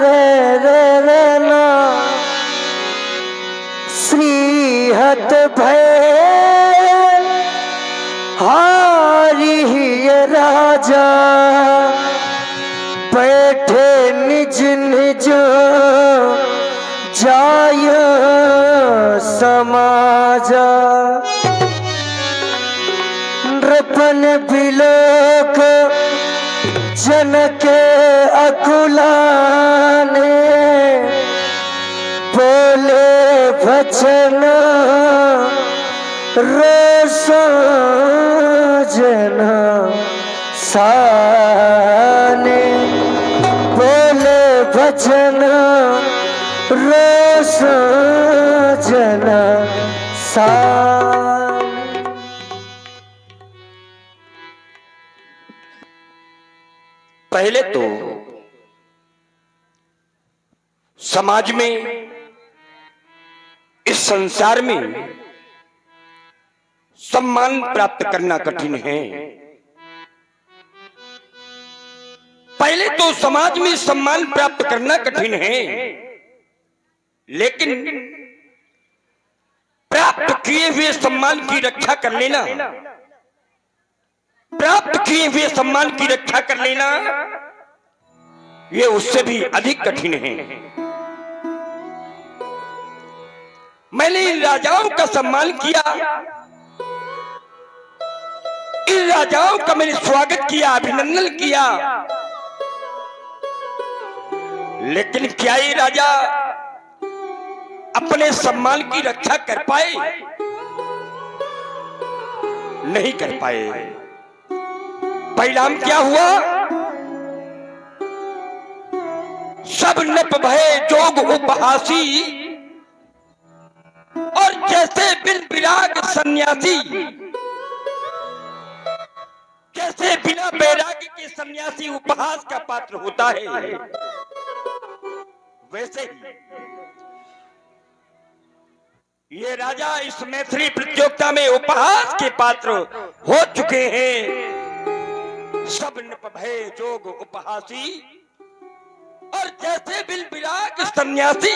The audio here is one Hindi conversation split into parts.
रे रे रे ना श्रीहत भय हारी ये राजा बैठे निज निज जाय समाजा नृपन बिलोक जन के अकुलाने बोले भजन रोष जन साने बोले भजन रोष जन साने। पहले तो समाज में, इस संसार में सम्मान प्राप्त करना कठिन है। पहले तो समाज में सम्मान प्राप्त करना कठिन है, लेकिन प्राप्त किए हुए सम्मान की रक्षा कर लेना, प्राप्त किए हुए सम्मान की रक्षा कर लेना, यह उससे भी अधिक कठिन है। मैंने इन राजाओं का सम्मान किया, इन राजाओं का मैंने स्वागत किया, अभिनंदन किया, लेकिन क्या ये राजा अपने सम्मान की रक्षा कर पाए? नहीं कर पाए। परिणाम क्या हुआ? सब नप भये जोग उपहासी और जैसे बिन विराग सन्यासी, जैसे बिना बैराग के सन्यासी उपहास का पात्र होता है, वैसे ही ये राजा इस मैथिली प्रतियोगिता में उपहास के पात्र हो चुके हैं। सब नृप भये जोग उपहासी और जैसे बिन विराग सन्यासी।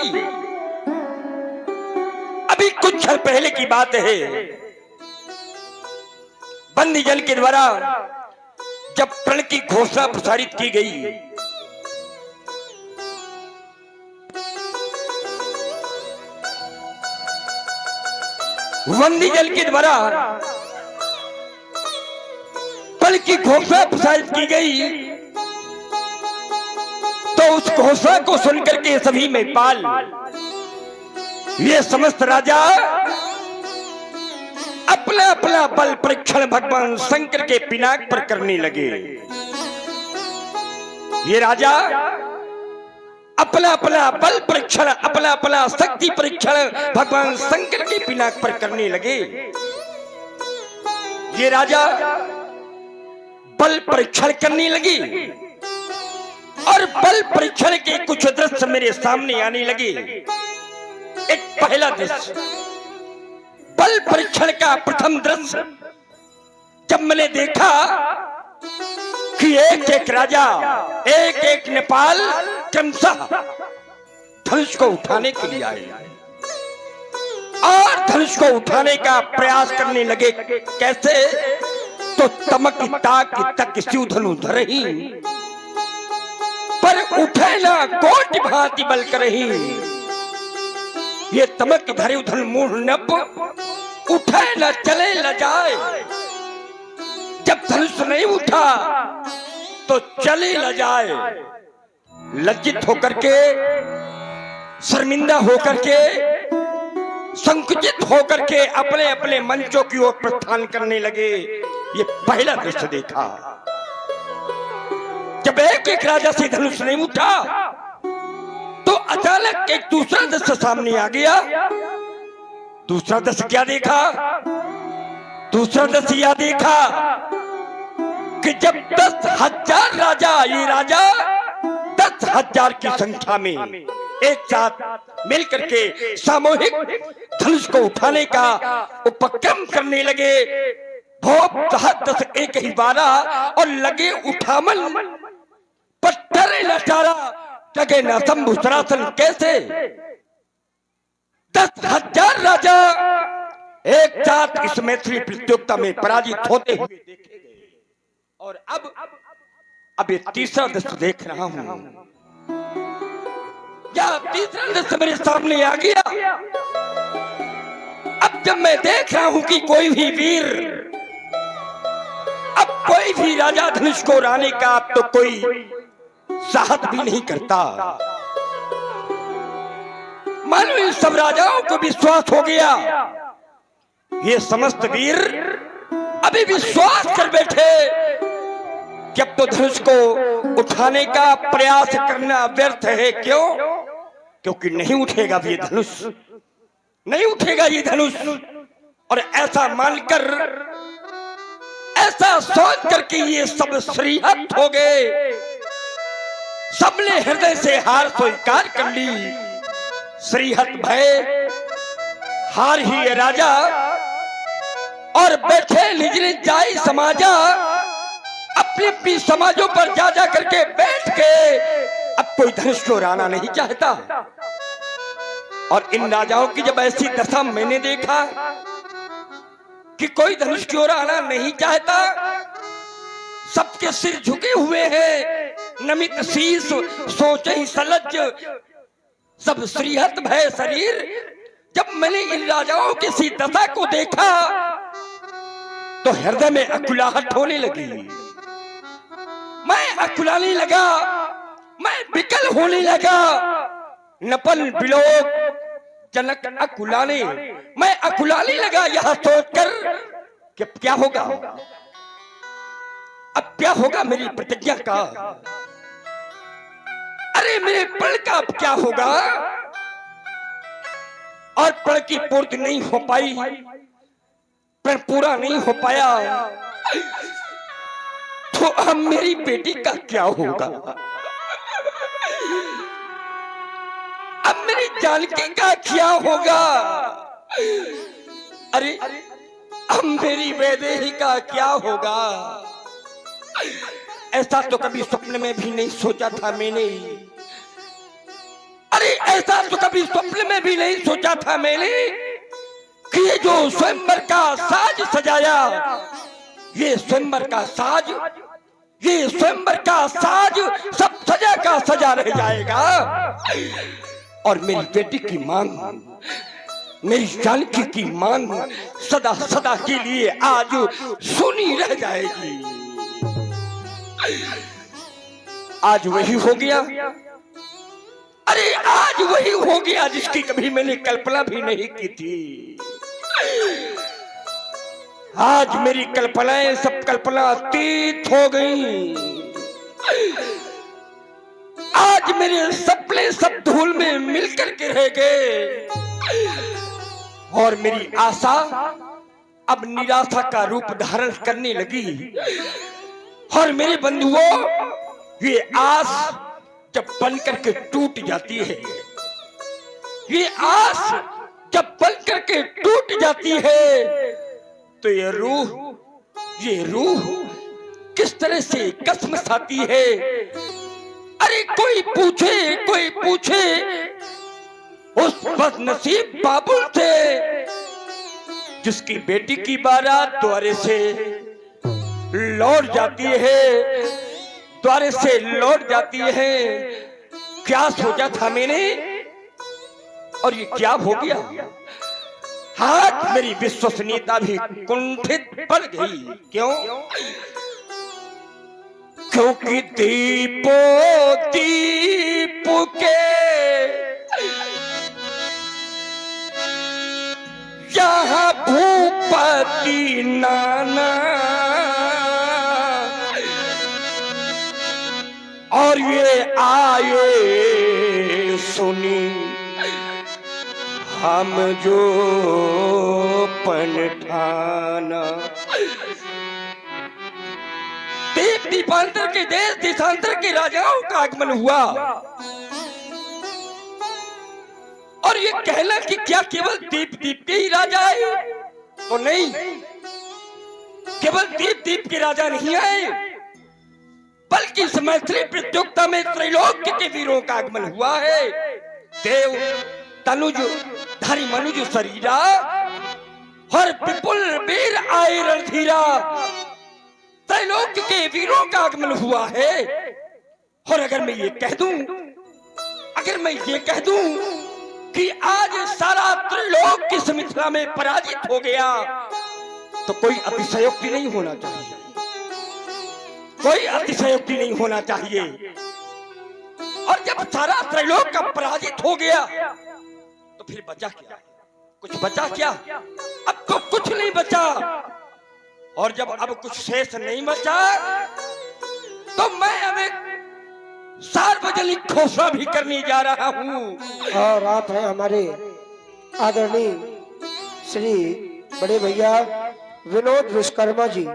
अभी कुछ क्षण पहले की बात है, बंदी जन के द्वारा जब प्रण की घोषणा प्रसारित की गई, बंदी जन के द्वारा प्रण की घोषणा प्रसारित की गई, तो उस घोषणा को सुनकर के सभी में पाल ये समस्त राजा अपना अपना बल परीक्षण भगवान शंकर के पिनाक पर करने लगे। ये राजा अपना अपना बल परीक्षण, अपना अपना शक्ति परीक्षण भगवान शंकर के पिनाक पर करने लगे। ये राजा बल परीक्षण करने लगी और बल परीक्षण के कुछ दृश्य मेरे सामने आने लगे। एक पहला दृश्य, बल परीक्षण का प्रथम दृश्य जब मैंने देखा कि एक एक राजा, एक एक नेपाल क्रमशः धनुष को उठाने के लिए आए और धनुष को उठाने का प्रयास करने लगे। कैसे? तो तमक ताक तक शिव धनु धरही, पर उठे ना कोटि भांति बल करही। ये तमक धरे धन मूढ़ नप, उठे न चले न जाए। जब धनुष नहीं उठा तो चले न जाए। लज्जित होकर के, शर्मिंदा होकर के, संकुचित होकर के अपने अपने मंचों की ओर प्रस्थान करने लगे। ये पहला दृश्य देखा। जब एक एक राजा से धनुष नहीं उठा तो अचानक एक दूसरा दृश्य सामने आ गया। दूसरा दृश्य क्या देखा? दूसरा दृश्य यह देखा कि जब 10,000 राजा, ये राजा 10,000 की संख्या में एक साथ मिलकर के सामूहिक धनुष को उठाने का उपक्रम करने लगे। भोप 10 एक ही 12 और लगे उठामन, पर लगे न शंभु सरासन कैसे 10,000 राजा एक साथ इस मैत्री प्रतियोगिता में पराजित होते हुए देखे गए। और अब ये तीसरा दृश्य देख रहा हूं, क्या तीसरा दृश्य मेरे सामने आ गया। अब जब मैं देख रहा हूं कि कोई भी वीर, अब कोई भी राजा धनुष को उड़ाने का अब तो कोई साहस भी नहीं करता। मानो इन सब राजाओं को विश्वास हो गया, ये समस्त वीर अभी विश्वास कर बैठे कि अब तो धनुष को उठाने का प्रयास करना व्यर्थ है। क्यों? क्योंकि नहीं उठेगा ये धनुष, नहीं उठेगा ये धनुष। और ऐसा मानकर, ऐसा सोच कर कि ये सब श्रीहत हो गए, सबने हृदय से हार स्वीकार कर ली। श्रीहत भय, हार ही ये राजा, और बैठे निज निज जाई समाजा, अपनी अपनी समाजों पर जा जा करके बैठ के अब कोई धनुष को उड़ाना नहीं चाहता। और इन राजाओं की जब ऐसी दशा मैंने देखा कि कोई धनुष की ओर आना नहीं चाहता, सबके सिर झुके हुए हैं, नमित शीश सोचे ही सलज्ज, सब श्रीहत भय शरीर। जब मैंने इन राजाओं की सी दशा को देखा तो हृदय में अकुलाहट होने लगी। मैं अकुलाने लगा, मैं विकल होने लगा। नपल बिलोक जनक अकुलाने, मैं अकुलाने लगा यह सोचकर कि क्या होगा, अब क्या होगा मेरी प्रतिज्ञा का। अरे मेरे प्रण का अब क्या होगा। और प्रण की पूर्ति नहीं हो पाई, प्रण पूरा नहीं हो पाया, तो अब मेरी बेटी का क्या होगा। अब मेरी जानकी का क्या होगा। अरे अब मेरी वैदेही का क्या होगा। ऐसा तो कभी स्वप्न में भी नहीं सोचा था मैंने। अरे ऐसा तो कभी स्वप्न में भी नहीं सोचा था मैंने कि ये जो स्वयंवर का साज सजाया, ये स्वयंवर का साज, ये स्वयंवर का साज सब सजा का सजा रह जाएगा। और मेरी बेटी की मांग, मेरी जानकी की मांग सदा सदा के लिए आज सुनी रह जाएगी। आज वही हो गया। अरे आज वही हो गया जिसकी कभी मैंने कल्पना भी नहीं की थी। आज मेरी कल्पनाएं सब कल्पना अतीत हो गई। आज मेरे सपने सब धूल में मिलकर के रह गए। और मेरी आशा अब निराशा का रूप धारण करने लगी। और मेरे बंधुओं, ये आस जब बन करके टूट जाती है, ये आस जब बन करके टूट जाती है, तो ये रूह किस तरह से कसम खाती है। अरे कोई पूछे उस बदनसीब बाबुल से जिसकी बेटी की बारात द्वारे से लौट जाती है, द्वारे से लौट जाती है। क्या सोचा था मैंने और ये क्या हो गया। हाथ मेरी विश्वसनीयता भी कुंठित पड़ गई। क्यों? क्योंकि दीपो दीप के यहाँ भूपति नाना, और ये आए सुनी हम जो पनठाना। देश दीपांतर के देश देशांतर के राजाओं का आगमन हुआ। और ये कहना कि क्या केवल दीप के ही राजा आए, तो नहीं, केवल दीप के राजा नहीं आए, बल्कि इस मैथिली प्रतियोगिता में त्रैलोक्य के वीरों का आगमन हुआ है। देव तनुज धरि मनुज शरीरा और विपुल वीर आए रणधीरा, त्रैलोक्य के वीरों का आगमन हुआ है। और अगर मैं ये कह दूं कि आज सारा त्रिलोक इस मिथिला में पराजित हो गया, तो कोई अतिशयोक्ति नहीं होना चाहिए, कोई अतिशयोक्ति नहीं होना चाहिए। और जब सारा त्रैलोक का पराजित हो गया, तो फिर बचा क्या? कुछ बचा क्या? अब तो कुछ नहीं बचा। और जब अब कुछ शेष नहीं बचा, तो मैं अब एक सार्वजनिक घोषणा भी करने जा रहा हूँ। और आप हैं हमारे आदरणीय श्री बड़े भैया विनोद विश्वकर्मा जी,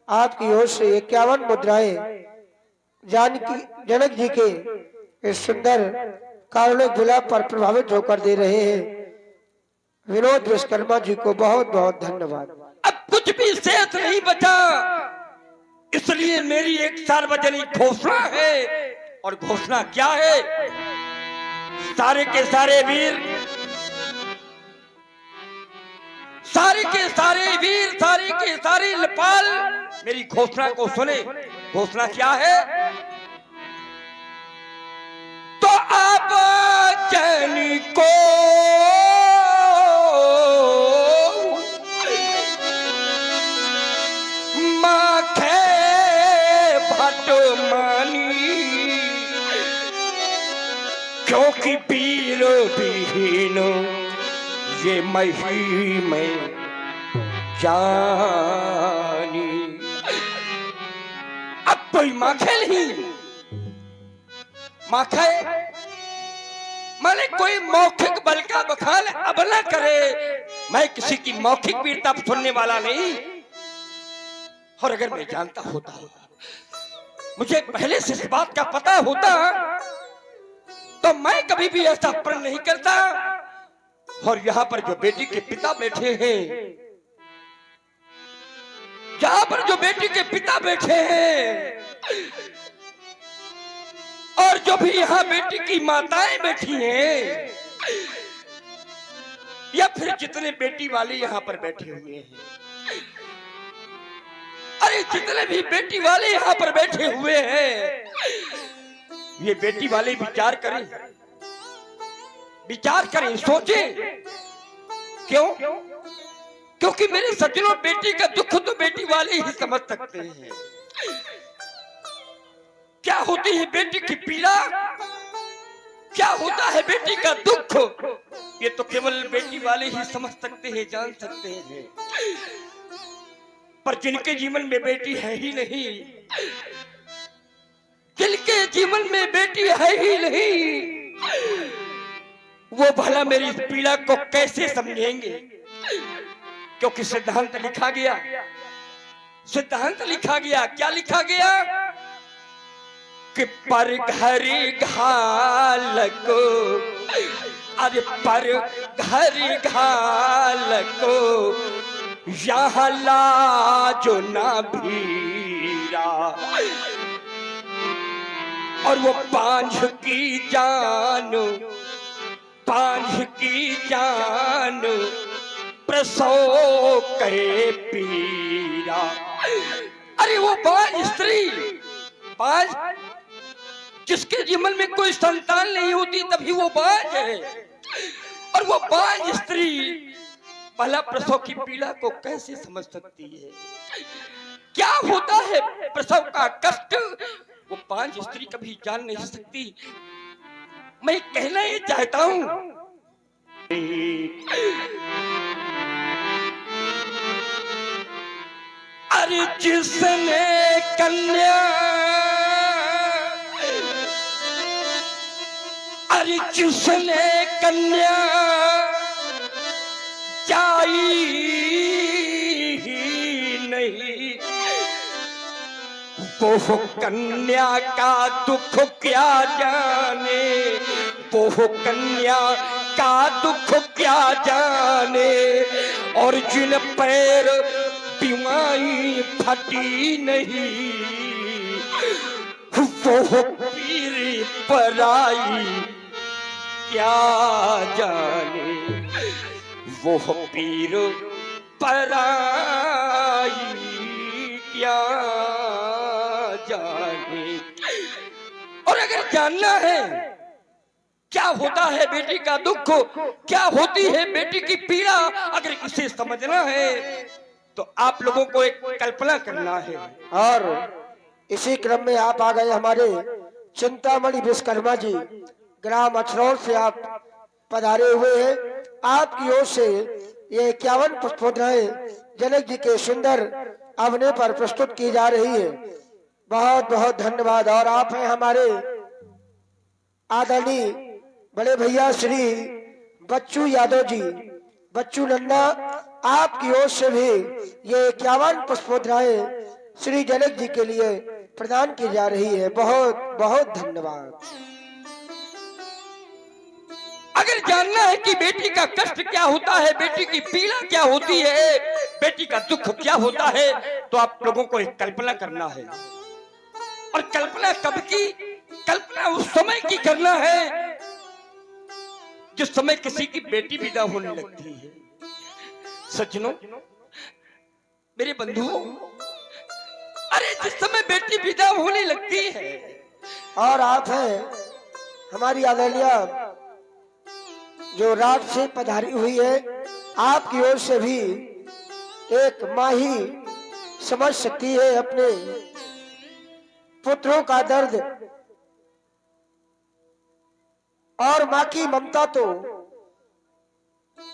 आपकी ओर से 51 मुद्राएं जनक जी के इस सुंदर कारुणिक विलाप पर प्रभावित होकर दे रहे हैं। विनोद विश्वकर्मा जी को बहुत बहुत धन्यवाद। अब कुछ भी शेष नहीं बचा, इसलिए मेरी एक सार्वजनिक घोषणा है। और घोषणा क्या है? सारे के सारे वीर, सारे के सारे वीर, सारे के सारे नेपाल मेरी घोषणा को सुने। घोषणा क्या है? तो आप जन को माखे भट मानी, क्योंकि वीर विहीन ये मही में जानी। अब कोई माखे नहीं, माखे माने कोई मौखिक बल का बखान अब न करे। मैं किसी की मौखिक वीरता सुनने वाला नहीं। और अगर मैं जानता होता, मुझे पहले से इस बात का पता होता, तो मैं कभी भी ऐसा प्रण नहीं करता। और यहाँ पर जो बेटी के पिता बैठे हैं, यहाँ पर जो बेटी के पिता बैठे हैं, और जो भी यहाँ बेटी की माताएं बैठी हैं, या फिर जितने बेटी वाले यहाँ पर बैठे हुए हैं, अरे जितने भी बेटी वाले यहाँ पर बैठे हुए हैं, ये बेटी वाले विचार करें, विचार करें, सोचें। क्यों? क्योंकि मेरे सज्जनों, बेटी का दुख तो बेटी वाले ही समझ सकते हैं। क्या होती है बेटी की पीड़ा, क्या होता है बेटी का दुख, ये तो केवल बेटी वाले ही समझ सकते हैं, जान सकते हैं। पर जिनके जीवन में बेटी है ही नहीं, जिनके जीवन में बेटी है ही नहीं, वो भला मेरी इस पीड़ा को कैसे समझेंगे? क्योंकि सिद्धांत लिखा गया, सिद्धांत लिखा गया। क्या लिखा गया? कि पर घर घाल को, अरे पर घर घाल को यहाँ लाजो ना भीरा, और वो पांझ की जान, पांझ की जान प्रसव करे पीरा। अरे वो बांझ स्त्री, बांझ जिसके जीवन में कोई संतान नहीं होती, तभी वो बांझ है। और वो बांझ स्त्री भला प्रसव की पीड़ा को कैसे समझ सकती है? क्या होता है प्रसव का कष्ट, वो बांझ स्त्री कभी जान नहीं सकती। मैं कहना ये चाहता हूं, अरे जिसने कन्या, अरे जिसने कन्या जाई ही नहीं, वो कन्या का दुख क्या जाने, वो कन्या का दुख क्या जाने। और जिन पैर बीमारी फटी नहीं, वो पीर पराई क्या जाने, वो पीर पराई क्या जाने। और अगर जानना है क्या होता है बेटी का दुख, क्या होती है बेटी की पीड़ा, अगर इसे समझना है तो आप लोगों को एक कल्पना करना है। और इसी क्रम में आप आ गए हमारे चिंतामणि विश्वकर्मा जी, ग्राम अछरौल से आप पधारे हुए हैं। आपकी ओर से ये 51 पुष्पोद्राएं जनक जी के सुंदर अभिनय पर प्रस्तुत की जा रही है। बहुत बहुत धन्यवाद। और आप हैं हमारे आदरणीय बड़े भैया श्री बच्चू यादव जी, बच्चू नंदा, आपकी ओर से भी ये 51 पुष्पोद्राएं श्री जनक जी के लिए प्रदान की जा रही है। बहुत बहुत धन्यवाद। अगर जानना है कि बेटी का कष्ट क्या होता है, बेटी की पीड़ा क्या होती है, बेटी का दुख क्या होता है, तो आप लोगों को एक कल्पना करना है। और कल्पना कब की? कल्पना उस समय की करना है जिस समय किसी की बेटी विदा होने लगती है। सज्जनों, मेरे बंधुओं, अरे जिस समय बेटी विदा होने लगती है। और आप हैं हमारी आदरणीय जो रात से पधारी हुई है, आपकी ओर से भी एक माँ ही समझ सकती है अपने पुत्रों का दर्द। और माँ की ममता तो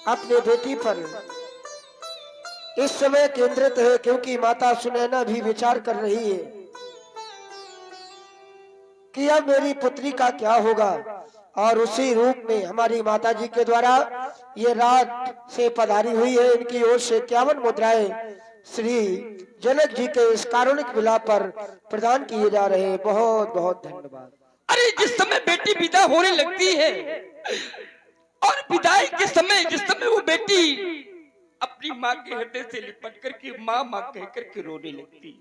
अपने बेटी पर इस समय केंद्रित है, क्योंकि माता सुनैना भी विचार कर रही है कि अब मेरी पुत्री का क्या होगा। और उसी रूप में हमारी माता जी के द्वारा ये रात से पधारी हुई है। इनकी ओर से 51 मुद्राएं श्री जनक जी के इस कारुणिक विलाप पर प्रदान किए जा रहे हैं। बहुत बहुत धन्यवाद। अरे जिस समय बेटी विदा होने लगती है और विदाई के समय जिस समय वो बेटी अपनी माँ के हृदय से लिपट करके माँ माँ कह करके रोने लगती है,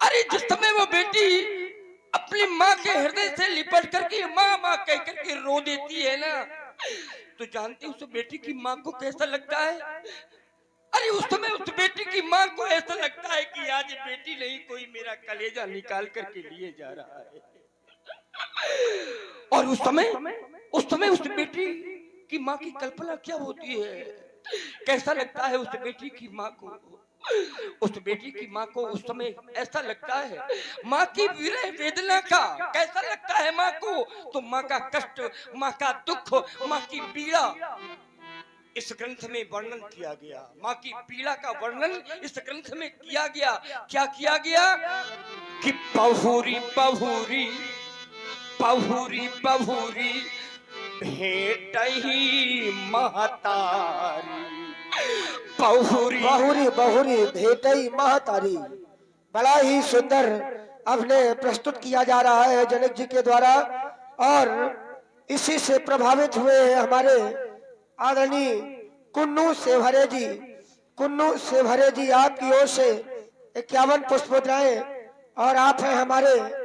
अरे जिस समय वो बेटी अपनी माँ के हृदय से लिपट करके माँ माँ कह करके रो देती है ना, तो जानती उस बेटी की माँ को कैसा लगता है? अरे उस समय उस बेटी की माँ को ऐसा लगता है कि आज बेटी नहीं, कोई मेरा कलेजा निकाल करके लिए जा रहा है। और उस समय उस बेटी की माँ की कल्पना क्या होती है, कैसा लगता है उस बेटी की माँ को? उस बेटी की माँ को उस समय ऐसा लगता है, माँ की विरह वेदना का कैसा लगता है माँ को? तो माँ का कष्ट, माँ का दुख, माँ की पीड़ा इस ग्रंथ में वर्णन किया गया। माँ की पीड़ा का वर्णन इस ग्रंथ में किया गया। क्या किया गया कि पहुरी पहुरी पहुरी पहुरी भेट ही महतारी, पहुरी बहुरी बहुरी भेटई महतारी। बड़ा ही सुंदर अभिनय प्रस्तुत किया जा रहा है जनक जी के द्वारा। और इसी से प्रभावित हुए हैं हमारे आदरणीय कुन्नू सेवरे जी। कुन्नू सेवरे जी, आपकी ओर से 51 पुष्पोद्राएं। और आप हैं हमारे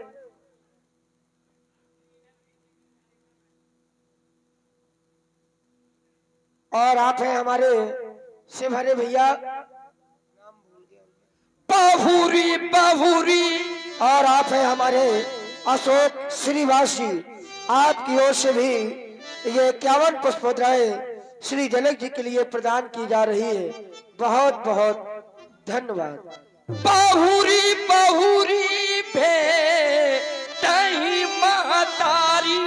सेवरे भैया, पहुरी पहुरी। और आप हैं हमारे अशोक श्रीवासी। आपकी ओर से भी ये 51 पुष्पोद्राएं श्री जनक जी के लिए प्रदान की जा रही है। बहुत बहुत धन्यवाद। पहुरी पहुरी भेटई महतारी,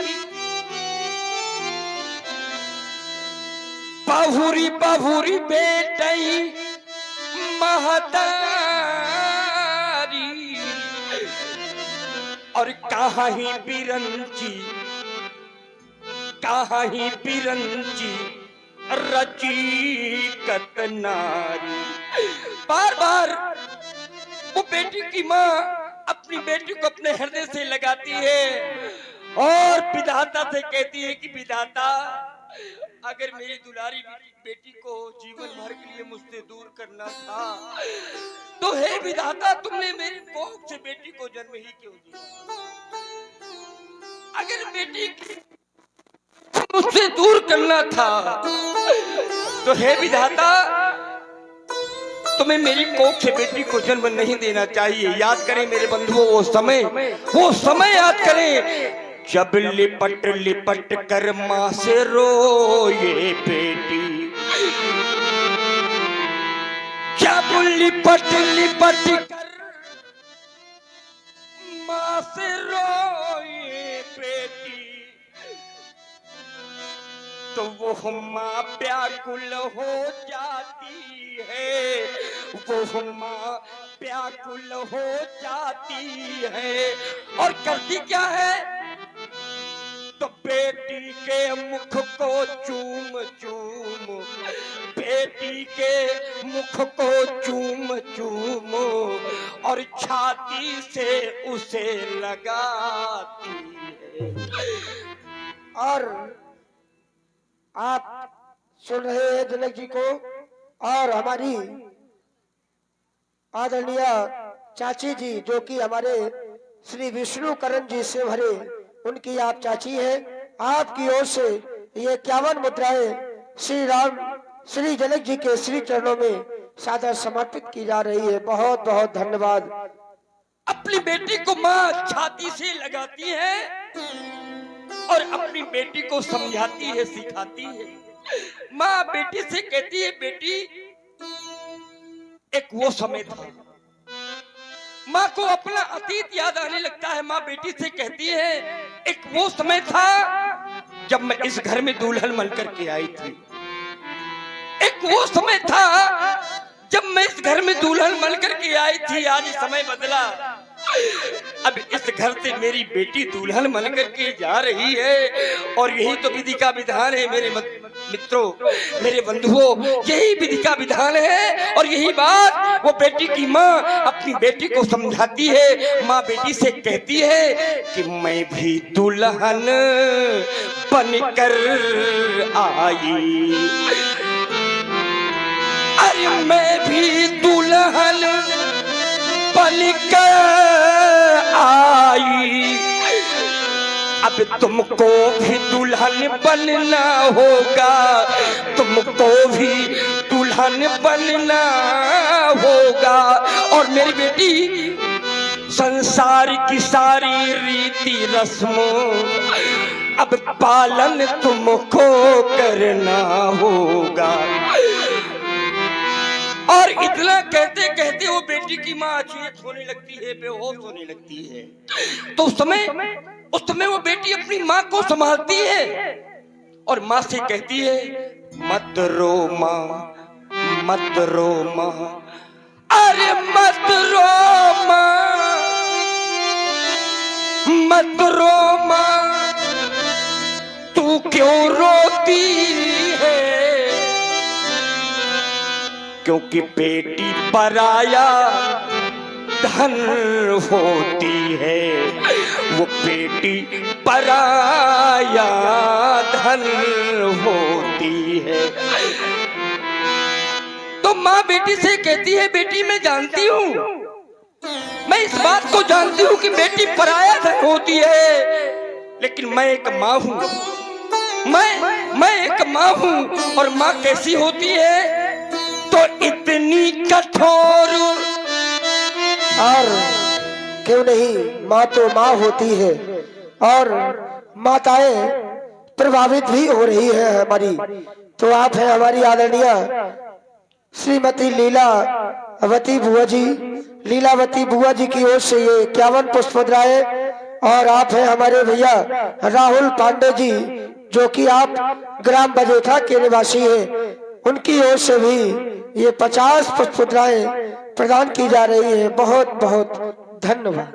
पहुरी पहुरी भेटई महतारी। और कहाँ ही बिरंची, कहाँ ही बिरंची रची कतनारी। बार बार वो बेटी की माँ अपनी बेटी को अपने हृदय से लगाती है और विधाता से कहती है कि विधाता अगर मेरी दुलारी बेटी को जीवन भर के लिए मुझसे दूर करना था तो हे विधाता तुमने मेरी कोख से बेटी को जन्म ही क्यों दिया। अगर बेटी मुझसे दूर करना था तो हे विधाता तुम्हें मेरी कोख से बेटी को जन्म नहीं देना चाहिए। याद करें मेरे बंधुओं वो समय याद करें जब लिपट लिपट कर माँ से रोए बेटी, जब लिपट लिपट कर माँ से रोए बेटी तो वो माँ व्याकुल हो जाती है, वो माँ व्याकुल हो जाती है और करती क्या है तो बेटी के मुख को चूम चूम, बेटी के मुख को चूम चूम और छाती से उसे लगाती है। और आप सुन रहे हैं जनक जी को और हमारी आदरणीय चाची जी जो कि हमारे श्री विष्णु करण जी से भरे उनकी आप चाची है। आपकी ओर से ये 51 मुद्राएं श्री राम श्री जनक जी के श्री चरणों में सादर समर्पित की जा रही है। बहुत बहुत धन्यवाद। अपनी बेटी को माँ छाती से लगाती है और अपनी बेटी को समझाती है, सिखाती है। माँ बेटी से कहती है बेटी एक वो समय था, माँ को अपना अतीत याद आने लगता है। माँ बेटी से कहती है एक वो समय था जब मैं इस घर में दुल्हन बनकर के आई थी, एक वो समय था जब मैं इस घर में दुल्हन बनकर के आई थी। आज समय बदला, अब इस घर से मेरी बेटी दुल्हन बनकर के जा रही है और यही तो विधि का विधान है मेरे मित्रों, मेरे बंधुओं, यही विधि का विधान है। और यही बात वो बेटी की माँ अपनी बेटी को समझाती है। माँ बेटी से कहती है कि मैं भी दुल्हन बनकर आई, अरे मैं भी दुल्हन बनकर आई, अब तुमको भी दुल्हन बनना होगा, तुमको भी दुल्हन बनना होगा। और मेरी बेटी संसार की सारी रीति रस्मों अब पालन तुमको करना होगा। और इतना कहते कहते वो बेटी की माँ अचेत होने लगती है, बेहोश होने लगती है। तो उस समय वो बेटी अपनी माँ को संभालती है और माँ से कहती है मत रो माँ, मत रो माँ, अरे मत रो माँ, मत रो माँ, तू क्यों रोती है, क्योंकि बेटी पराया धन होती है, वो बेटी पराया धन होती है। तो माँ बेटी से कहती है बेटी मैं जानती हूँ, मैं इस बात को जानती हूँ कि बेटी पराया धन होती है, लेकिन मैं एक माँ हूँ, मैं एक माँ हूँ। और माँ कैसी होती है तो इतनी कठोर, और क्यों नहीं, माँ तो माँ होती है और माताएं प्रभावित भी हो रही है हमारी। तो आप है हमारी आदरणीय श्रीमती लीलावती बुआ जी, लीलावती बुआ जी की ओर से ये 51 पुष्प मुद्राएं। और आप है हमारे भैया राहुल पांडे जी जो कि आप ग्राम बजेठा के निवासी है, उनकी ओर से भी ये 50 पुष्प मुद्राएं प्रदान की जा रही है। बहुत बहुत धन्यवाद।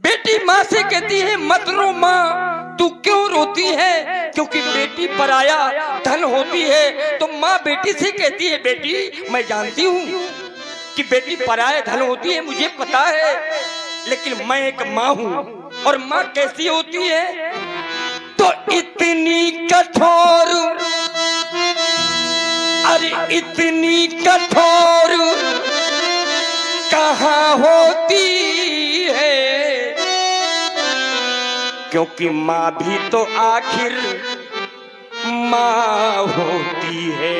बेटी माँ से कहती है मत रो माँ, तू क्यों रोती है, क्योंकि बेटी पराया धन होती है। तो माँ बेटी से कहती है बेटी मैं जानती हूँ कि बेटी पराया धन होती है, मुझे पता है, लेकिन मैं एक माँ हूँ। और माँ कैसी होती है तो इतनी कठोर, अरे इतनी कठोर कहाँ होती है, क्योंकि माँ भी तो आखिर माँ होती है,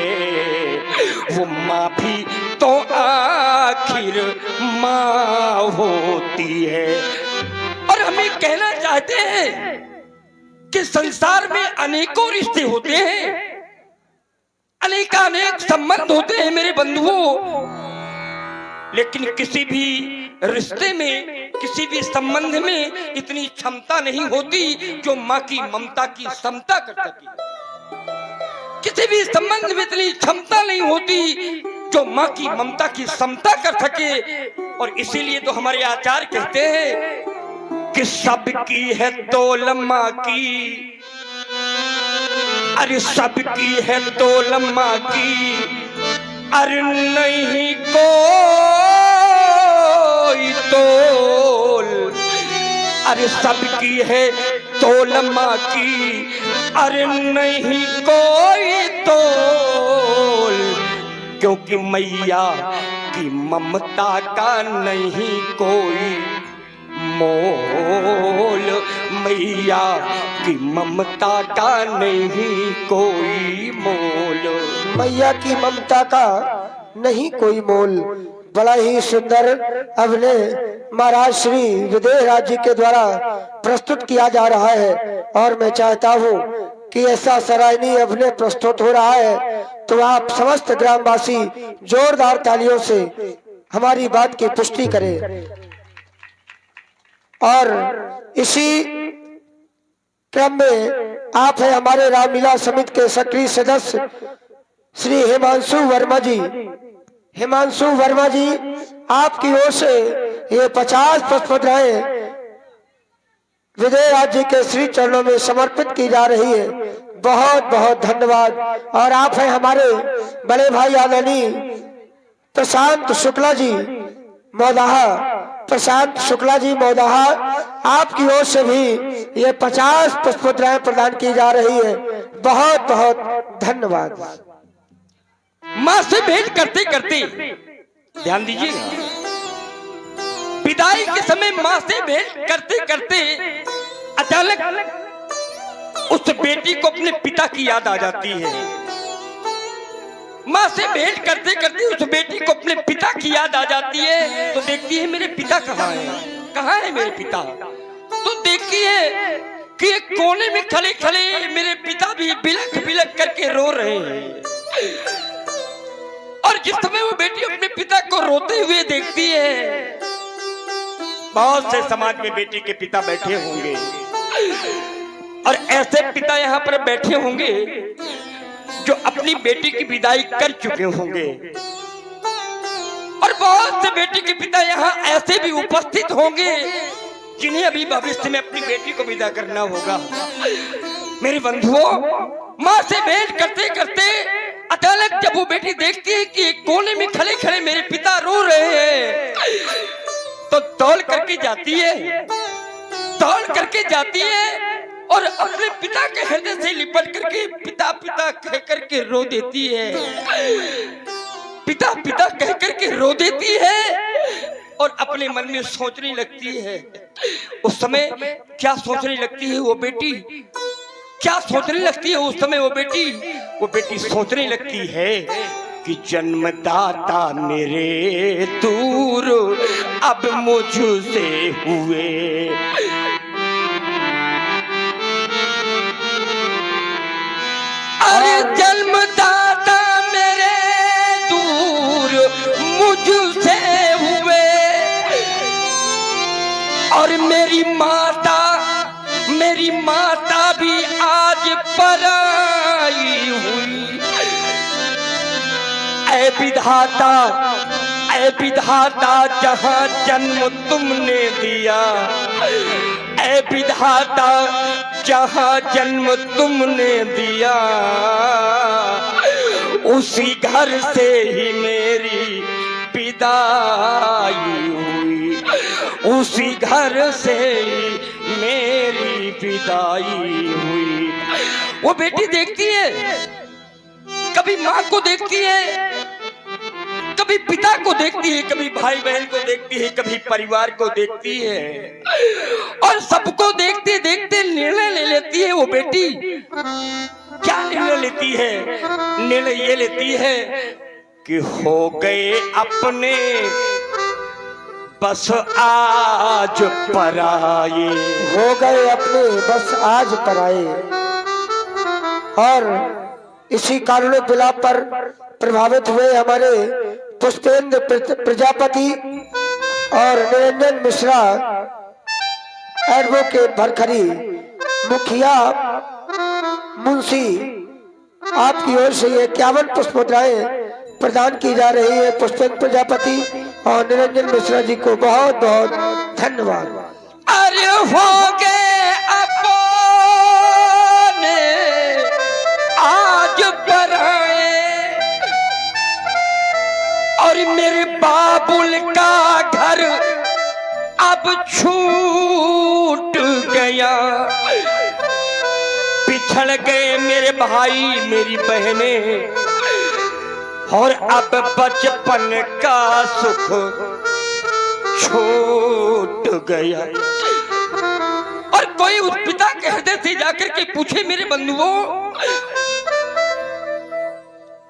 वो माँ भी तो आखिर माँ होती है। और हम ये कहना चाहते हैं कि संसार में अनेकों रिश्ते होते हैं, अनेक संबंध होते हैं मेरे बंधुओं, लेकिन किसी भी रिश्ते में, किसी भी संबंध में इतनी क्षमता नहीं होती जो माँ की ममता की समता कर सके। किसी भी संबंध में इतनी क्षमता नहीं होती जो माँ की ममता की समता कर सके। और इसीलिए तो हमारे आचार्य कहते हैं कि सबकी है तोल माँ की, अरे सबकी है तोल माँ की, अरे नहीं कोई तोल, अरे सबकी है तोल माँ की, अरे नहीं कोई तोल, क्योंकि मैया की ममता का नहीं कोई मोल, मैया की ममता का नहीं कोई मोल। मैया की ममता का नहीं कोई मोल। बड़ा ही सुंदर अभिनय महाराज श्री विदेहराज जी के द्वारा प्रस्तुत किया जा रहा है, और मैं चाहता हूँ कि ऐसा सराहनीय अभिनय प्रस्तुत हो रहा है तो आप समस्त ग्रामवासी जोरदार तालियों से हमारी बात की पुष्टि करें। और इसी क्रम में आप है हमारे रामलीला समिति के सक्रिय सदस्य श्री हिमांशु वर्मा जी। हिमांशु वर्मा जी, आपकी ओर से ये 50 पुष्पद्रव्य विदेहराज जी के श्री चरणों में समर्पित की जा रही है। बहुत बहुत धन्यवाद। और आप हैं हमारे बड़े भाई आदरणीय प्रशांत शुक्ला जी मौदाहा, प्रशांत शुक्ला जी मौदाहा, आपकी ओर से भी ये 50 पुष्पद्रव्य प्रदान की जा रही है। बहुत बहुत धन्यवाद। माँ से भेंट करते करते ध्यान दीजिए, विदाई के समय माँ से भेंट करते करते अचानक उस बेटी को अपने पिता की याद आ जाती है। माँ से भेंट करते करते उस बेटी को अपने पिता की याद आ जाती है, तो देखती है मेरे पिता कहाँ है, कहाँ है मेरे पिता। तो देखती है कि एक कोने में खड़े खड़े मेरे पिता भी बिलख बिलख करके रो रहे हैं। और जिस समय वो बेटी अपने पिता को रोते हुए देखती है, बहुत से समाज में बेटी के पिता बैठे होंगे और ऐसे पिता यहाँ पर बैठे होंगे जो अपनी बेटी की विदाई कर चुके होंगे, और बहुत से बेटी के पिता यहाँ ऐसे भी उपस्थित होंगे जिन्हें अभी भविष्य में अपनी बेटी को विदा करना होगा। मेरे बंधुओं, माँ से भेंट करते करते अचानक जब वो बेटी देखती है कि एक कोने में खड़े खड़े मेरे पिता रो रहे हैं, तो दौड़ करके जाती है, दौड़ करके जाती है और अपने पिता के हृदय से लिपट करके पिता पिता कह करके रो देती है, पिता पिता कह करके रो देती है। और अपने मन में सोचने लगती है, उस समय क्या सोचने लगती है वो बेटी, क्या सोचने लगती है उस समय वो बेटी सोचने लगती है कि जन्मदाता मेरे दूर अब मुझसे हुए, अरे जन्मदाता मेरे दूर मुझसे हुए, और मेरी माता भी आज पराई हुई। ऐ विधाता जहां जन्म तुमने दिया, ऐ विधाता जहां जन्म तुमने दिया, उसी घर से ही मेरी विदाई हुई, उसी घर से ही मेरी विदाई हुई। वो बेटी देखती है कभी माँ को देखती है, कभी पिता को देखती है, कभी भाई बहन को देखती है, कभी परिवार को देखती है, और सबको देखते देखते निर्णय ले लेती है वो बेटी। क्या निर्णय लेती है? निर्णय ये लेती है कि हो गए अपने बस आज पराये, हो गए अपने बस आज पराए। और इसी कारुण्य विलाप पर प्रभावित हुए हमारे पुष्पेंद्र प्रजापति और निरंजन मिश्रा एडवोकेट भरखरी मुखिया मुंशी, आपकी ओर से ये 51 पुष्प मुद्राएं प्रदान की जा रही है। पुष्पेंद्र प्रजापति और निरंजन मिश्रा जी को बहुत बहुत धन्यवाद। अरे हो गए अपने आज पराए, और मेरे बाबुल का घर अब छूट गया। बिछड़ गए मेरे भाई मेरी बहनें, और अब बचपन का सुख छूट गया। और कोई उस पिता के हृदय से जाकर के पूछे मेरे बंधुओं,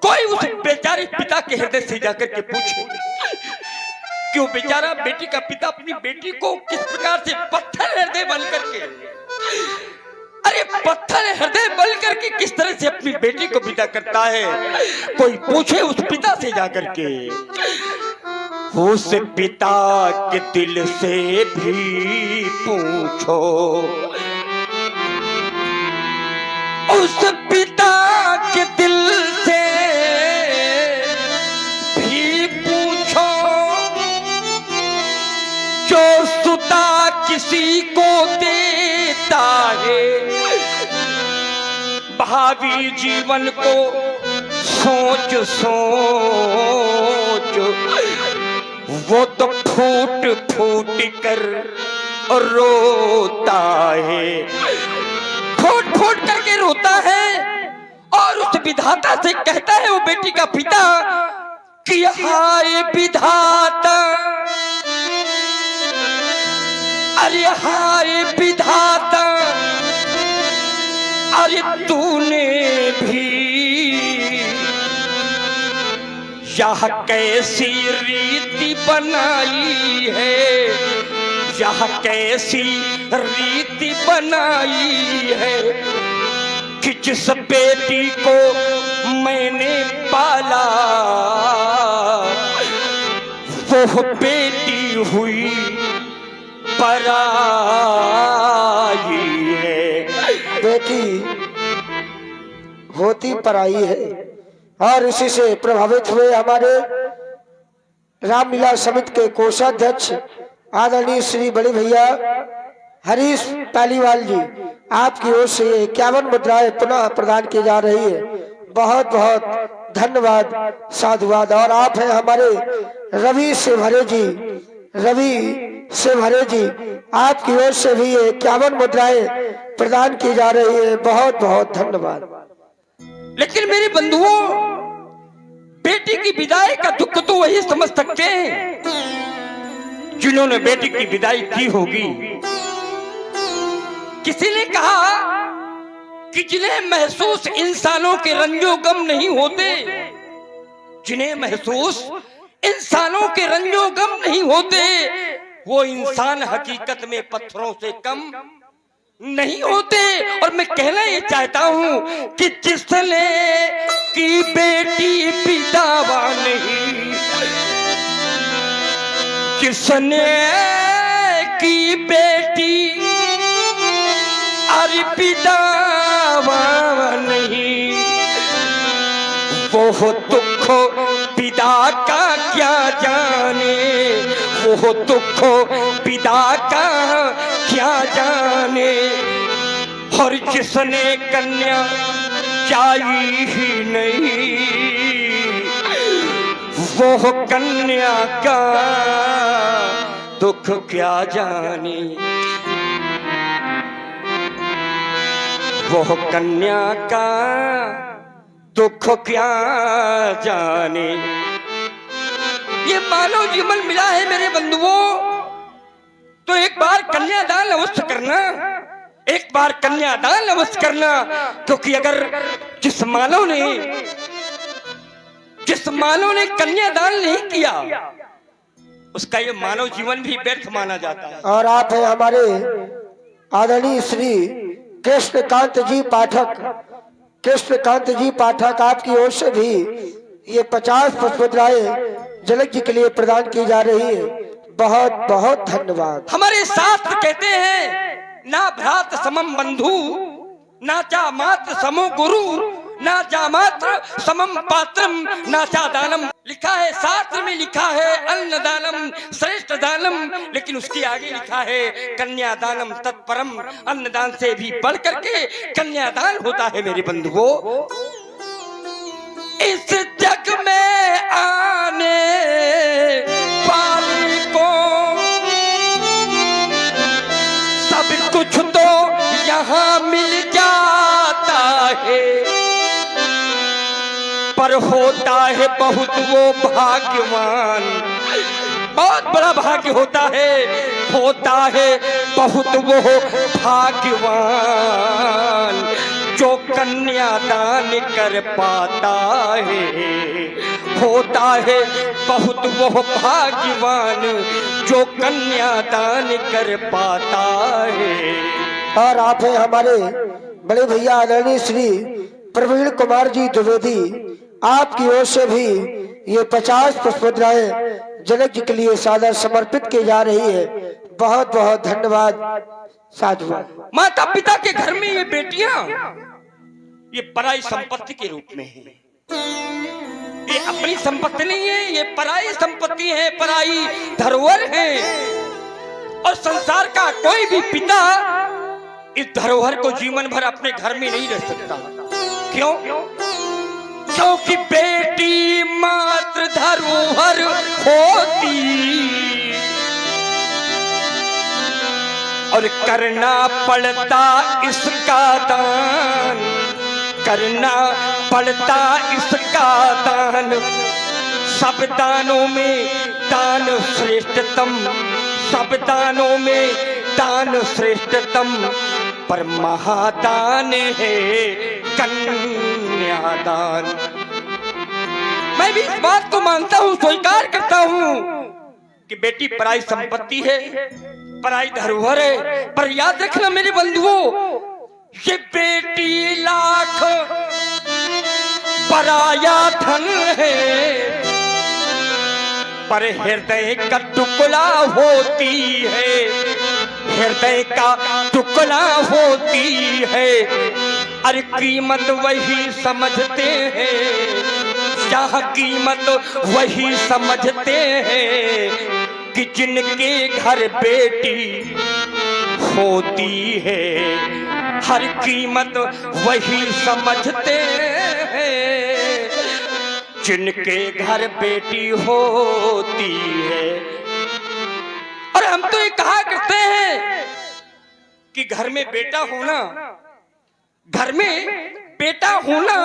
कोई उस बेचारे पिता के हृदय से जाकर के पूछे कि वो बेचारा बेटी का पिता अपनी बेटी को किस प्रकार से पत्थर हृदय बन करके, अरे पत्थर हृदय बन करके किस तरह से अपनी बेटी को विदा करता है। कोई पूछे उस पिता से जाकर के, उस पिता के दिल से भी पूछो, उस पिता के दिल से भी पूछो, जो सुता किसी को देता है, भावी जीवन को सोच सोच वो तो फूट फूट कर रोता है, फूट फूट करके रोता है, और उस विधाता से कहता है वो बेटी का पिता कि हाय विधाता, अरे हाय विधाता, अरे तूने भी यह कैसी रीति बनाई है, यह कैसी रीति बनाई है कि जिस बेटी को मैंने पाला वो बेटी हुई पराई है। बेटी होती पराई है। और इसी से प्रभावित हुए हमारे रामलीला समिति के कोषाध्यक्ष आदरणीय श्री बड़े भैया हरीश पालीवाल जी, आपकी ओर से 51 मुद्राएं पुनः प्रदान की जा रही है। बहुत बहुत धन्यवाद, साधुवाद। और आप हैं हमारे रवि से भरे जी, रवि से भरे जी, आपकी ओर से भी 51 मुद्राएं प्रदान की जा रही है। बहुत बहुत धन्यवाद। लेकिन मेरे बंधुओं, बेटी की विदाई का दुख तो वही समझ सकते हैं जिन्होंने बेटी की विदाई की होगी। किसी ने कहा कि जिन्हें महसूस इंसानों के रंजो गम नहीं होते, जिन्हें महसूस इंसानों के रंजो गम नहीं होते, वो इंसान हकीकत में पत्थरों से कम नहीं होते। और मैं कहना ये चाहता हूं कि जिसने की बेटी विदावा नहीं, जिसने की बेटी अरे विदावा नहीं, वो दुख पिता का क्या जाने, वो दुख पिता का क्या जाने। और जिसने कन्या चाही ही नहीं, वो कन्या का दुख क्या जाने, वो कन्या का दुख क्या जाने। ये मानव जीवन मिला है मेरे बंधुओं, तो एक बार कन्यादान अवश्य करना, एक बार कन्यादान अवश्य करना। क्योंकि अगर जिस मानव ने कन्यादान नहीं किया, उसका ये मानव जीवन भी व्यर्थ माना जाता है। और आप है हमारे आदरणीय श्री कृष्णकांत जी पाठक, आपकी ओर से भी ये 50 पुष्पमुद्राएं जनक जी के लिए प्रदान की जा रही है। बहुत बहुत धन्यवाद। हमारे शास्त्र कहते हैं ना भ्रात समम बंधु, ना चा मात्र समो गुरु, ना जा मात्र समम पात्रम, ना चा दानम। लिखा है, शास्त्र में लिखा है अन्नदानम श्रेष्ठ दानम, लेकिन उसके आगे लिखा है कन्यादानम तत्परम। अन्नदान से भी बढ़ करके कन्यादान होता है मेरे बंधुओं। इस जग में आने वाले को सब कुछ तो यहाँ मिल जाता है, पर होता है बहुत वो भाग्यवान। बहुत बड़ा भाग्य होता है बहुत वो भाग्यवान, जो कन्यादान कर पाता है। होता है बहुत वो भाग्यवान, जो कन्यादान कर पाता है। और आप है हमारे बड़े भैया आदरणीय श्री प्रवीण कुमार जी द्विवेदी, आपकी ओर से भी ये 50 पुष्पमुद्राएं जनक जी के लिए सादर समर्पित की जा रही है। बहुत बहुत धन्यवाद साधु। माता पिता के घर में ये बेटियां ये पराई संपत्ति के रूप में है। ये अपनी संपत्ति नहीं है, ये पराई संपत्ति है, पराई धरोहर है। और संसार का कोई भी पिता इस धरोहर को जीवन भर अपने घर में नहीं रह सकता। क्यों? क्योंकि बेटी मात्र धरोहर होती और करना पड़ता इसका दान, करना पड़ता इसका दान। सब दानों में दान श्रेष्ठतम, सब दानों में दान श्रेष्ठतम, पर महादान है कन्यादान। मैं भी इस बात को मानता हूँ, स्वीकार करता हूँ कि बेटी पराई संपत्ति है, पराई धरोहर है। पर याद रखना मेरे बंधुओं, ये बेटी लाख पराया धन है, पर हृदय का टुकड़ा होती है, हृदय का टुकड़ा होती है। अरे कीमत वही समझते हैं, जहाँ कीमत वही समझते हैं कि जिनके घर बेटी होती है। हर कीमत वही समझते हैं जिनके घर बेटी होती है। और हम तो ये कहा करते हैं कि घर में बेटा होना, घर में बेटा होना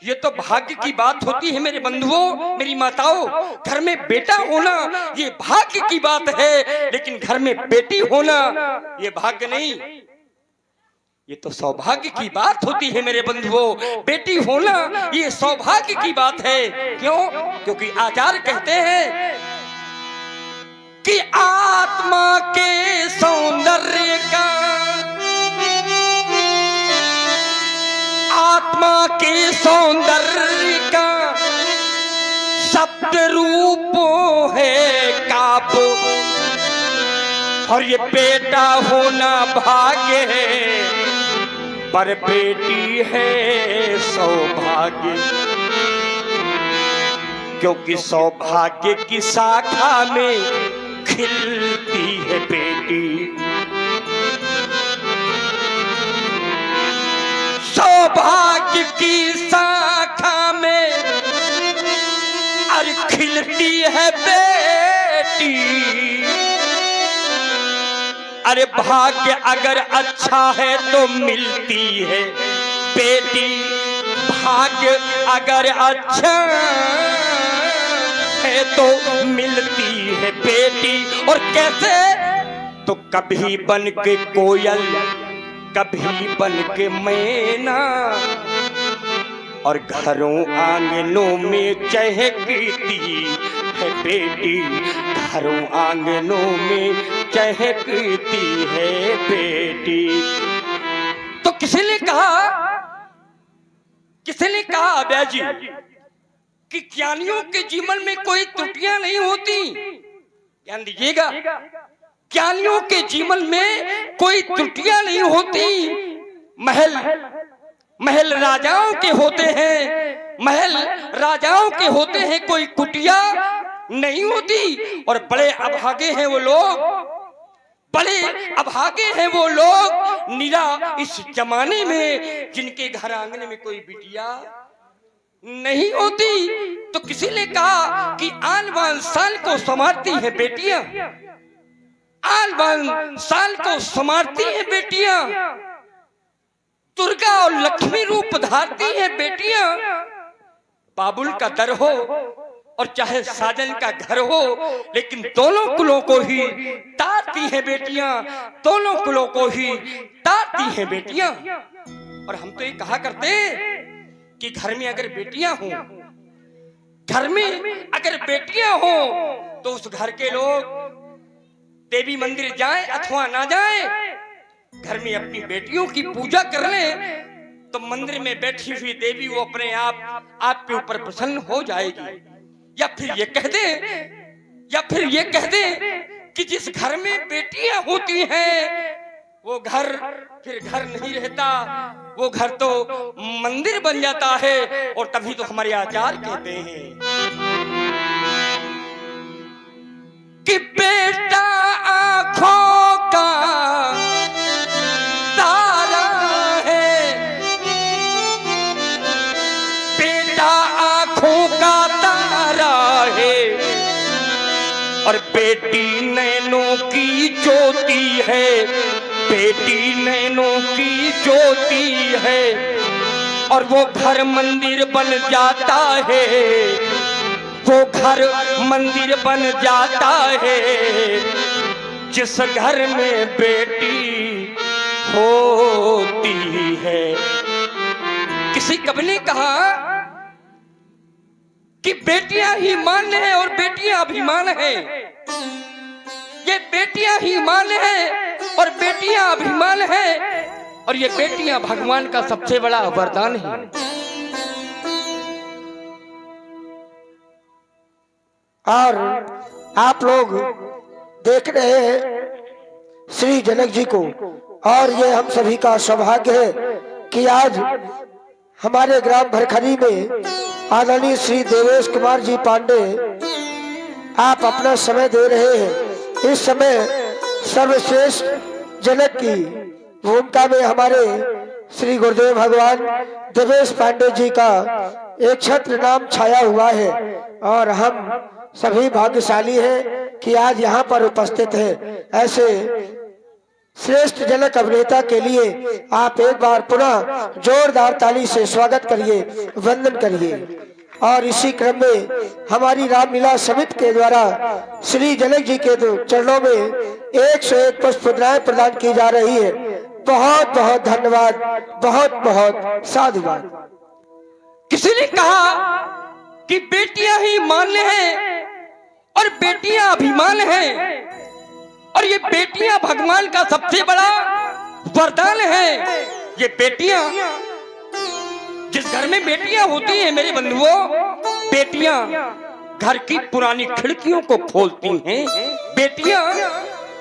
ये तो भाग्य की बात होती है मेरे बंधुओं, मेरी माताओं। घर में बेटा होना ये भाग्य की बात है, लेकिन घर में बेटी होना ये भाग्य नहीं, ये तो सौभाग्य की बात होती है मेरे बंधुओं। बेटी होना ये सौभाग्य की बात है। क्यों? क्योंकि आचार्य कहते हैं कि आत्मा के सौंदर्य का, आत्मा के सौंदर्य का शब्द रूप है काबू, और ये बेटा होना भाग्य है, पर बेटी है सौभाग्य। क्योंकि सौभाग्य की शाखा में खिलती है बेटी, सौभाग्य की शाखा में अरे खिलती है बेटी। अरे भाग्य अगर अच्छा है तो मिलती है बेटी, भाग्य अगर अच्छा है तो मिलती है बेटी। और कैसे? तो कभी बन के कोयल, कभी बन के मैना, और घरों आंगनों में चहकती है बेटी, घरों आंगनों में चहकती है बेटी। तो किसी ने कहा अभय जी कि ज्ञानियों के जीवन में कोई त्रुटियां नहीं होती। ध्यान दीजिएगा, ज्ञानियों के जीवन में कोई त्रुटियां नहीं होती। महल राजाओं के होते हैं, महल राजाओं के होते हैं, कोई कुटिया नहीं होती। और बड़े अभागे हैं वो लोग, बड़े अभागे हैं वो लोग निरा इस जमाने में जिनके घर आंगन में कोई बिटिया नहीं होती। तो किसी ने कहा कि आन बान साल को संवारती हैं बेटियां, आन बान साल को संवारती हैं बेटियां, दुर्गा और लक्ष्मी रूप धारती हैं बेटियां। बाबुल का दर हो और चाहे साजन का घर हो, लेकिन दोनों कुलों को ही तारती हैं बेटियां, दोनों कुलों को ही तारती हैं बेटियां। और हम तो ये कहा करते कि घर में अगर बेटियां हों, घर में अगर बेटियां हों, तो उस घर के लोग देवी मंदिर जाएं अथवा ना जाएं, घर में अपनी बेटियों की पूजा कर लें तो मंदिर में बैठी हुई देवी वो अपने आप के ऊपर प्रसन्न हो जाएगी। या फिर ये कह दे कि जिस घर में बेटियां होती हैं वो घर फिर घर नहीं रहता, वो घर तो मंदिर बन जाता है। और तभी तो हमारे आचार्य कहते हैं कि बेटा आंखों का तारा है, बेटा आंखों का तारा है, और बेटी नैनों की ज्योति है, बेटी नैनों की ज्योति है। और वो घर मंदिर बन जाता है, वो घर मंदिर बन जाता है, जिस घर में बेटी होती है। किसी कवि ने कहा कि बेटियां ही मान है और बेटियां अभिमान है। ये बेटियां ही मान है और बेटियां अभिमान है, और ये बेटियां भगवान का सबसे बड़ा वरदान है। और आप लोग देख रहे हैं श्री जनक जी को, और ये हम सभी का सौभाग्य है कि आज हमारे ग्राम भरखरी में आदरणीय श्री देवेश कुमार जी पांडे आप अपना समय दे रहे हैं। इस समय सर्वश्रेष्ठ जनक की भूमिका में हमारे श्री गुरुदेव भगवान देवेश पांडे जी का एक छत्र नाम छाया हुआ है, और हम सभी भाग्यशाली हैं कि आज यहाँ पर उपस्थित हैं। ऐसे श्रेष्ठ जनक अभिनेता के लिए आप एक बार पुनः जोरदार ताली से स्वागत करिए, वंदन करिए। और इसी क्रम में हमारी रामलीला समिति के द्वारा श्री जनक जी के चरणों में 101 पुष्पद्राएं प्रदान की जा रही है। बहुत बहुत धन्यवाद, बहुत बहुत साधुवाद। किसी ने कहा कि बेटियां ही मान्य हैं और बेटियां अभिमान हैं, और ये बेटियां भगवान का सबसे बड़ा वरदान है। ये बेटियां, जिस घर में बेटियां होती हैं मेरे बंधुओं, बेटियां घर की पुरानी खिड़कियों को खोलती हैं, बेटियां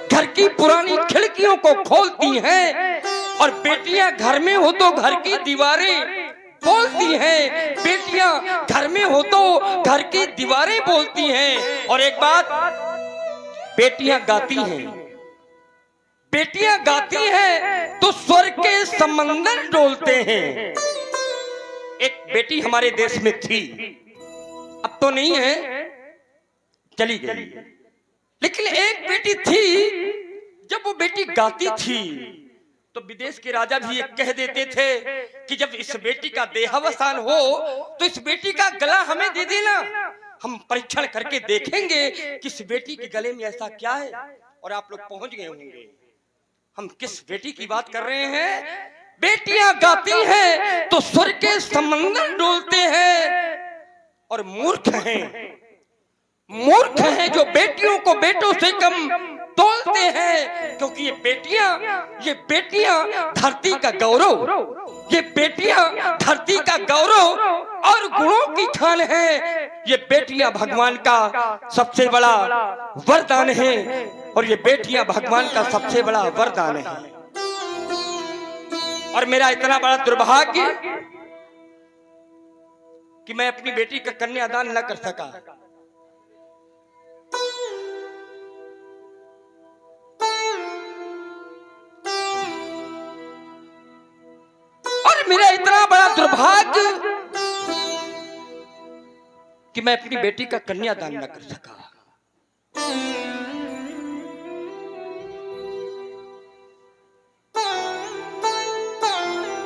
घर की पुरानी खिड़कियों को खोलती हैं, और बेटियां घर में हो तो घर की दीवारें बोलती हैं, बेटियां घर में हो तो घर की दीवारें बोलती हैं। और एक बात, बेटियां गाती हैं, बेटियां गाती हैं तो स्वर के समंदर डोलते हैं। एक बेटी हमारे देश में थी, अब तो नहीं है, चली गई, लेकिन एक बेटी थी। जब वो बेटी गाती थी तो विदेश के राजा भी ये कह देते थे कि जब इस बेटी का देहावसान हो तो इस बेटी का गला हमें दे देना, हम परीक्षण करके देखेंगे कि इस बेटी के गले में ऐसा क्या है। और आप लोग पहुंच गए होंगे हम किस बेटी की बात कर रहे हैं। बेटियां गाती हैं तो स्वर के समंदर डोलते हैं, और मूर्ख हैं जो बेटियों को बेटों से कम तोलते हैं, क्योंकि ये बेटियां धरती का गौरव, ये बेटियां धरती का गौरव और गुणों की खान है। ये बेटियां भगवान का सबसे बड़ा वरदान है, और ये बेटियां भगवान का सबसे बड़ा वरदान है। और मेरा इतना बड़ा दुर्भाग्य कि मैं अपनी बेटी का कन्यादान न कर सका। मेरा इतना बड़ा दुर्भाग्य कि मैं अपनी बेटी का कन्यादान न कर सका।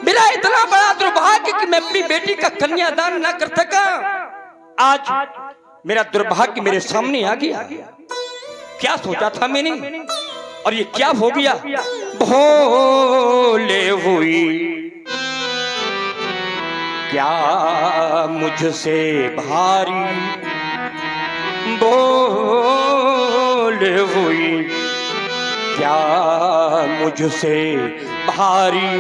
मेरा इतना बड़ा दुर्भाग्य कि मैं अपनी बेटी का कन्यादान न कर सका। आज मेरा दुर्भाग्य मेरे सामने आ गया। क्या सोचा था मैंने और ये क्या हो गया। भोले हुई क्या मुझसे भारी, बोल हुई क्या मुझसे भारी,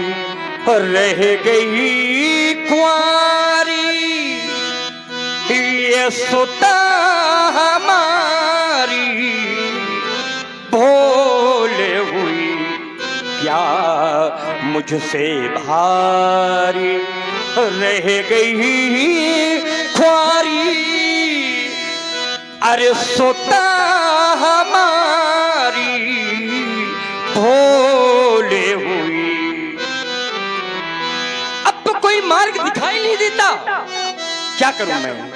रह गई कुंवारी ये सुता हमारी। भोल हुई क्या मुझसे भारी, रह गई ख्वारी। अरे सोता हमारी भोले हुई। अब तो कोई मार्ग दिखाई नहीं देता। क्या करूं मैं?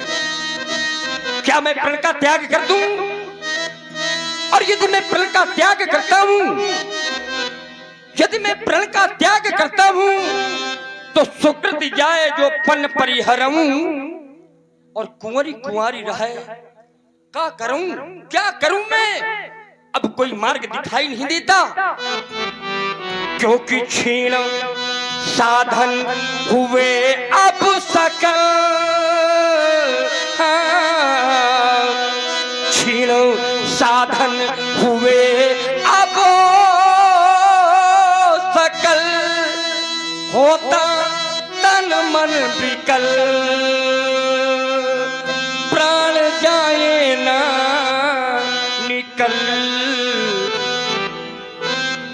क्या मैं प्रण का त्याग कर दूं? और यदि मैं प्रण का त्याग करता हूं, यदि मैं प्रण का त्याग करता हूं तो सुकृत जाए जो पन परिहरऊं, और कुंवरी कुंवारी रहे क्या करूं? क्या करूं मैं? अब कोई मार्ग दिखाई नहीं देता, क्योंकि छीन साधन हुए अब सकल। छीन साधन हुए अब सकल, होता तन मन विकल, प्राण जाए ना निकल।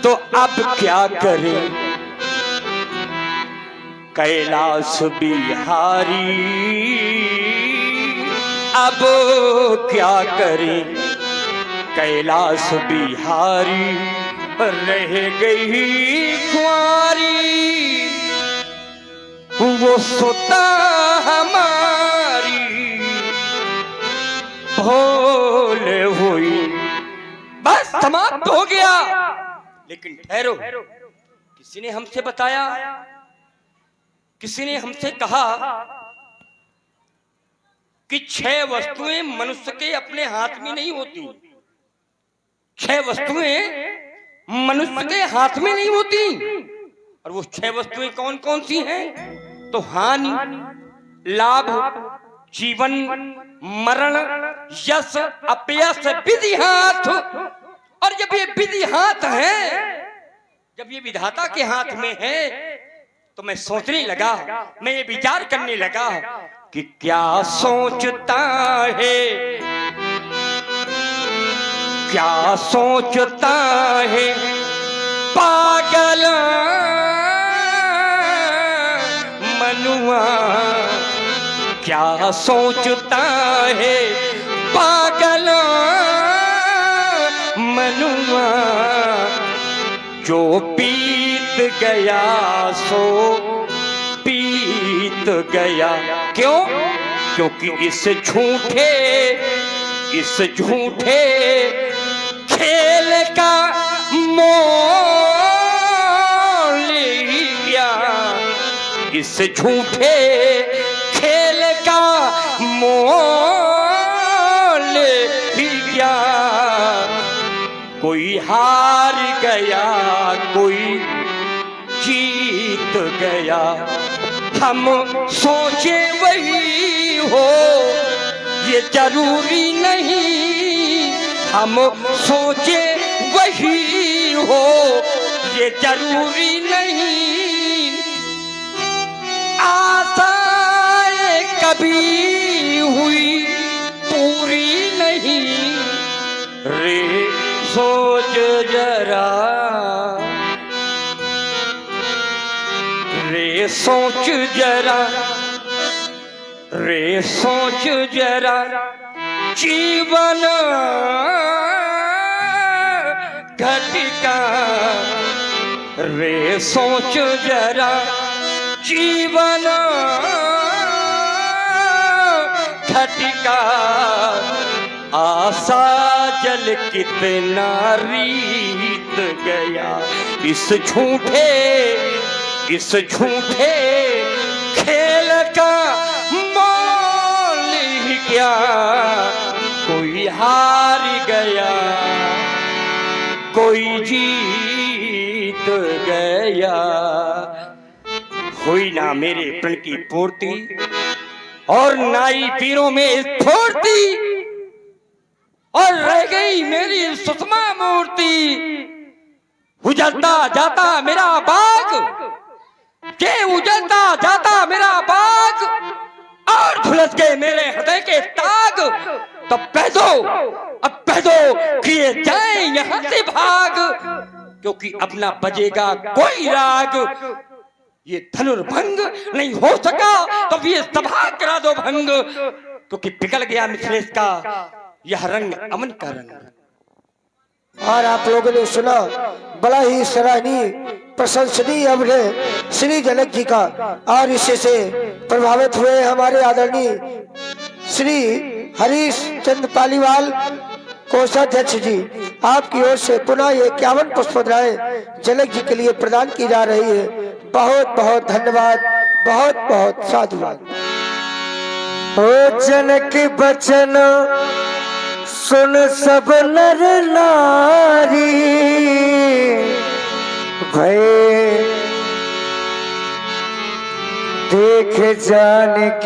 तो अब क्या करे कैलाश बिहारी, अब क्या करे कैलाश बिहारी, रह गई कुंवारी वो सुता हमारी भोल हुई। बस समाप्त हो गया। लेकिन ठहरो, किसी ने हमसे बताया, किसी ने हमसे कहा कि 6 वस्तुएं मनुष्य के अपने हाथ में नहीं होती। 6 वस्तुएं मनुष्य के हाथ में नहीं होती। और वो 6 वस्तुएं कौन कौन सी हैं? तो हानि, लाभ, जीवन, मरण, यश, अपयश, विधि हाथ। और जब ये विधि हाथ है, जब ये विधाता के हाथ में है, तो मैं सोचने लगा, मैं ये विचार करने लगा कि क्या सोचता है, क्या सोचता है पागल मनुआ, क्या सोचता है पागल मनुआ। जो बीत गया सो बीत गया। क्यों? क्योंकि इस झूठे खेल का मोड़ इस झूठे खेल का मोल ही क्या। कोई हार गया कोई जीत गया, हम सोचे वही हो ये जरूरी नहीं, हम सोचे वही हो ये जरूरी नहीं। आशाएं कभी हुई पूरी नहीं, रे सोच जरा, रे सोच जरा, रे सोच जरा, जीवन घटिका। रे सोच जरा, जीवन घटिका। आशा जल कितना रीत गया, इस झूठे खेल का मोल ही क्या। कोई हार गया कोई जीत गया। हुई ना मेरे प्रण की पूर्ति और नाई पीरों में स्फूर्ति, और रह गई मेरी सुषमा मूर्ति। उजलता जाता मेरा बाग, के उजलता जाता मेरा बाग, और झुलस गए मेरे हृदय के ताग। तो अब कह दो कि ये जाए यहाँ से भाग, क्योंकि अपना बजेगा कोई राग। ये धनुर्भंग नहीं हो सका तो ये सभा करा दो भंग, क्योंकि पिघल गया मिथिलेश का यह रंग अमन का रंग। और आप लोगों ने सुना बड़ा ही सराहनीय प्रशंसनीय अभिनय श्री जनक जी का, और इससे से प्रभावित हुए हमारे आदरणीय श्री हरीश चंद पालीवाल कोषाध्यक्ष जी। आपकी ओर से पुनः ये 51 पुष्पमालाएं जनक जी के लिए प्रदान की जा रही है। बहुत बहुत धन्यवाद, बहुत बहुत साधुवाद। ओ जनक बचन सुन सब नर नारी, भय देख जान की